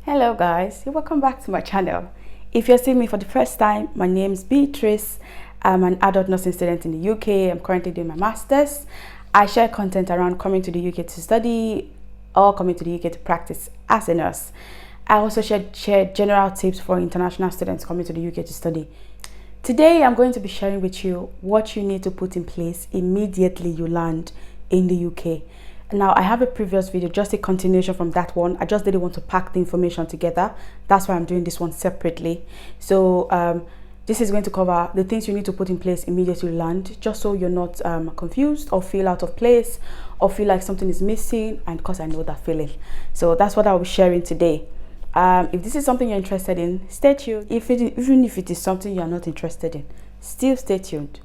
Hello guys, welcome back to my channel. If you're seeing me for the first time, my name is Beatrice. I'm an adult nursing student in the UK. I'm currently doing my master's. I share content around coming to the UK to study or coming to the UK to practice as a nurse. I also share general tips for international students coming to the UK to study. Today I'm going to be sharing with you what you need to put in place immediately you land in the UK. Now, I have a previous video, just a continuation from that one. I just didn't want to pack the information together. That's why I'm doing this one separately. So this is going to cover the things you need to put in place immediately you land, just so you're not confused or feel out of place or feel like something is missing, and because I know that feeling. So that's what I'll be sharing today. If this is something you're interested in, stay tuned. Even if it is something you're not interested in, still stay tuned.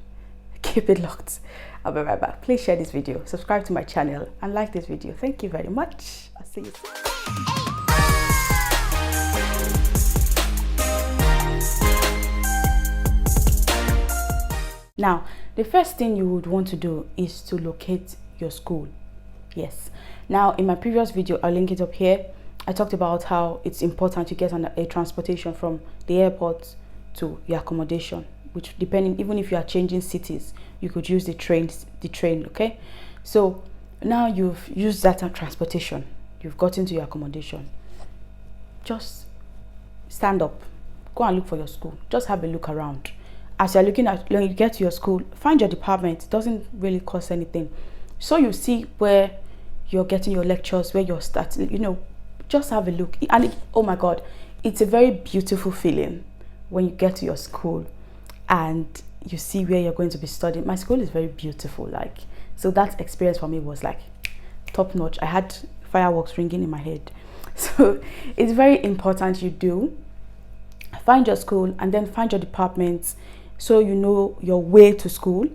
Keep it locked. I'll be right back. Please share this video, subscribe to my channel, and like this video. Thank you very much. I'll see you soon. Now, the first thing you would want to do is to locate your school. Yes. Now, in my previous video, I'll link it up here. I talked about how it's important to get on a transportation from the airport to your accommodation, which depending, even if you are changing cities, you could use the train, okay? So now you've used that transportation, you've gotten to your accommodation. Just stand up, go and look for your school. Just have a look around. As you're looking at, when you get to your school, find your department. It doesn't really cost anything. So you see where you're getting your lectures, where you're starting, just have a look. And oh my God, it's a very beautiful feeling when you get to your school and you see where you're going to be studying. My school is very beautiful, so that experience for me was like top notch. I had fireworks ringing in my head. So it's very important you do find your school and then find your departments, so you know your way to school.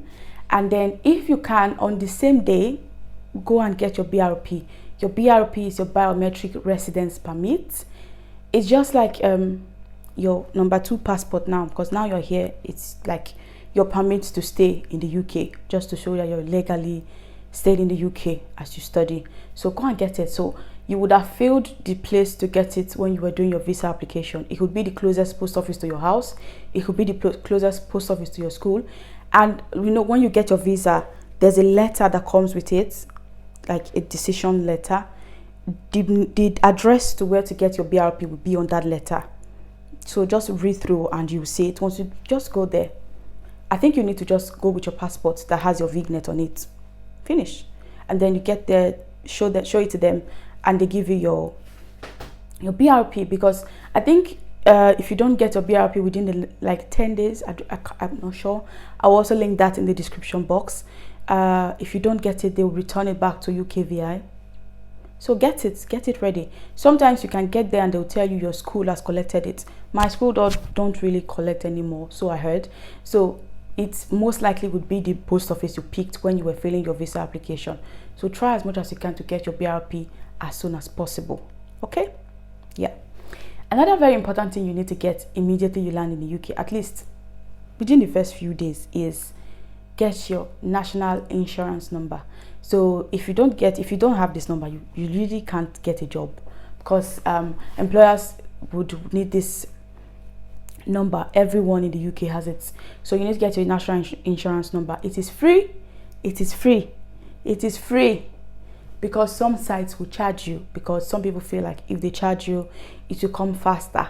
And then if you can, on the same day, go and get your BRP. Your BRP is your biometric residence permit. It's just like your number 2 passport now, because now you're here. It's like your permit to stay in the UK, just to show that you're legally stayed in the UK as you study. So go and get it. So you would have filled the place to get it when you were doing your visa application. It could be the closest post office to your house. It could be the closest post office to your school. And when you get your visa, there's a letter that comes with it, like a decision letter. The address to where to get your BRP will be on that letter. So just read through and you see it. Once you just go there, I think you need to just go with your passport that has your Vignet on it. Finish. And then you get there, show it to them, and they give you your BRP. Because I think if you don't get your BRP within the 10 days, I'm not sure. I'll also link that in the description box. If you don't get it, they will return it back to UKVI. So get it ready. Sometimes you can get there and they'll tell you your school has collected it. My school don't really collect anymore, so I heard. So it's most likely would be the post office you picked when you were filling your visa application. So try as much as you can to get your BRP as soon as possible. Okay? Yeah. Another very important thing you need to get immediately you land in the UK, at least within the first few days, is get your national insurance number. So if you don't have this number, you really can't get a job, because employers would need this number. Everyone in the UK has it. So you need to get your national insurance number. It is free. Because some sites will charge you, because some people feel like if they charge you, it will come faster.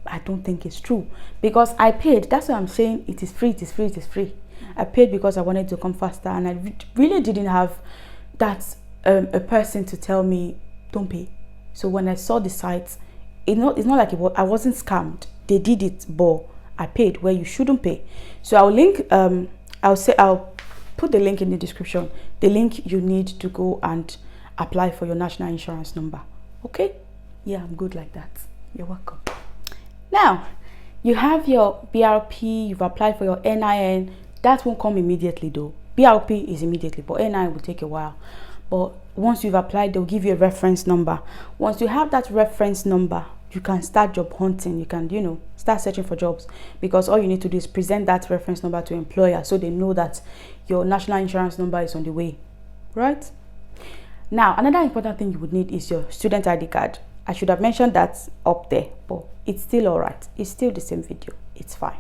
I don't think it's true, because I paid. That's what I'm saying. It is free. I paid because I wanted to come faster, and I really didn't have that a person to tell me don't pay. So when I saw the site, it's not like I wasn't scammed. They did it, but I paid where you shouldn't pay. So I'll link. I'll put the link in the description. The link you need to go and apply for your national insurance number. Okay? Yeah, I'm good like that. You're welcome. Now, you have your BRP. You've applied for your NIN. That won't come immediately though. BRP is immediately, but NI will take a while. But once you've applied, they'll give you a reference number. Once you have that reference number, you can start job hunting. You can, start searching for jobs, because all you need to do is present that reference number to employer, so they know that your national insurance number is on the way, right? Now, another important thing you would need is your student ID card. I should have mentioned that up there, but it's still all right. It's still the same video. It's fine.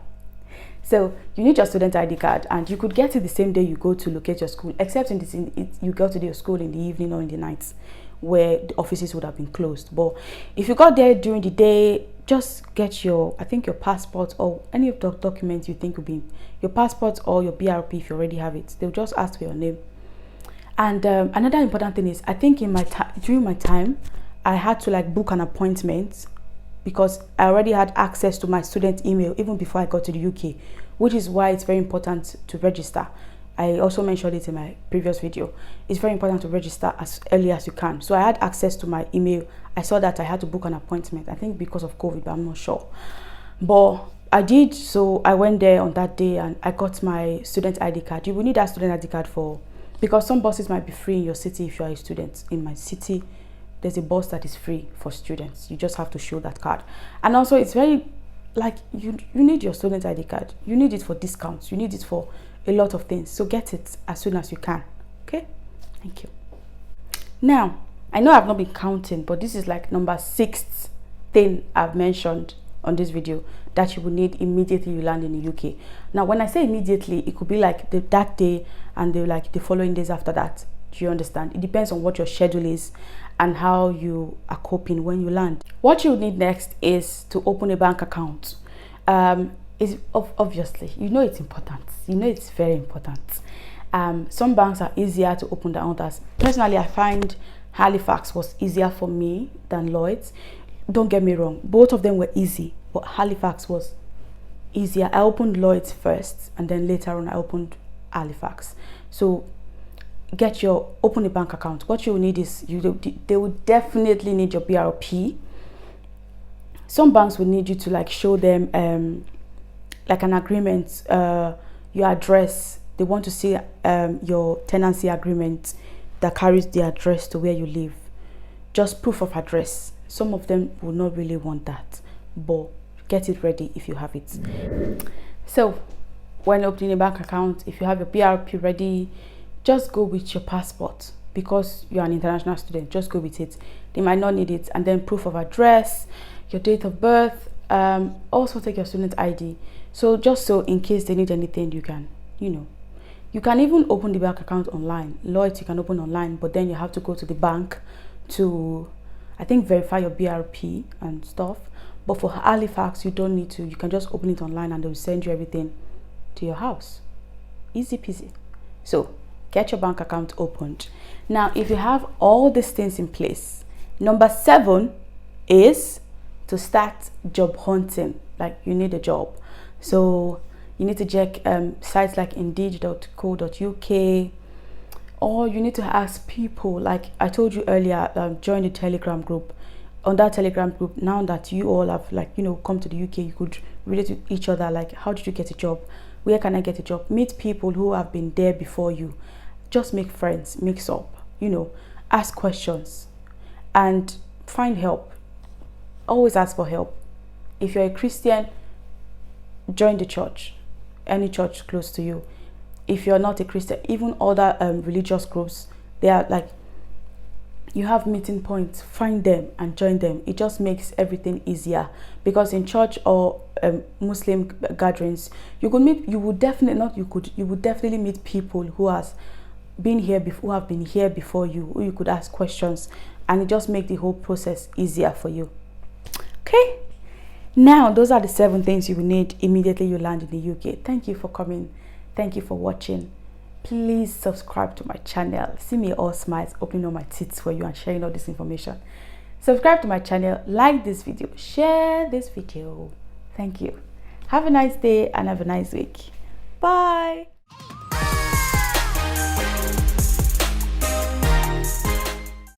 So you need your student ID card, and you could get it the same day you go to locate your school, except you go to your school in the evening or in the nights, where the offices would have been closed. But if you got there during the day, just get your passport or any of the documents you think will be your passport or your BRP if you already have it. They'll just ask for your name. And another important thing is, I think during my time, I had to like book an appointment, because I already had access to my student email even before I got to the UK, which is why it's very important to register. I also mentioned it in my previous video. It's very important to register as early as you can. So I had access to my email. I saw that I had to book an appointment, I think because of COVID, but I'm not sure. But I did, so I went there on that day and I got my student ID card. You will need that student ID card because some buses might be free in your city if you are a student. In my city, there's a bus that is free for students. You just have to show that card. And also it's very, like, you need your student ID card. You need it for discounts. You need it for a lot of things. So get it as soon as you can. Okay? Thank you. Now, I know I've not been counting, but this is like number 6th thing I've mentioned on this video that you will need immediately you land in the UK. Now, when I say immediately, it could be like that day and the following days after that. Do you understand? It depends on what your schedule is and how you are coping when you land. What you need next is to open a bank account. Obviously, you know it's important. You know it's very important. Some banks are easier to open than others. Personally, I find Halifax was easier for me than Lloyd's. Don't get me wrong, both of them were easy, but Halifax was easier. I opened Lloyd's first, and then later on I opened Halifax. So open a bank account. What you will need is they will definitely need your BRP. Some banks will need you to like show them like an agreement, your address. They want to see your tenancy agreement that carries the address to where you live. Just proof of address. Some of them will not really want that, but get it ready if you have it. So when opening a bank account, if you have your BRP ready, just go with your passport, because you're an international student. Just go with it. They might not need it. And then proof of address, your date of birth, also take your student ID. So just so in case they need anything, you can even open the bank account online. Lloyds you can open online, but then you have to go to the bank to, I think, verify your BRP and stuff. But for Halifax, you don't need to. You can just open it online and they'll send you everything to your house. Easy peasy. So get your bank account opened. Now, if you have all these things in place, number 7 is to start job hunting. Like, you need a job. So you need to check sites like indeed.co.uk, or you need to ask people. Like I told you earlier, join the Telegram group. On that Telegram group, now that you all have come to the UK, you could relate to each other. Like, how did you get a job? Where can I get a job? Meet people who have been there before you. Just make friends, mix up, ask questions and find help. Always ask for help. If you're a Christian, join the church, any church close to you. If you're not a Christian, even other religious groups, they are like, you have meeting points, find them and join them. It just makes everything easier, because in church or Muslim gatherings, you would definitely meet people who have been here before you, who you could ask questions, and it just makes the whole process easier for you. Okay, now those are the 7 things you will need immediately you land in the UK. Thank you for coming. Thank you for watching. Please subscribe to my channel. See me all smiles, opening all my teeth for you and sharing all this information. Subscribe to my channel, like this video, share this video. Thank you. Have a nice day and have a nice week. Bye.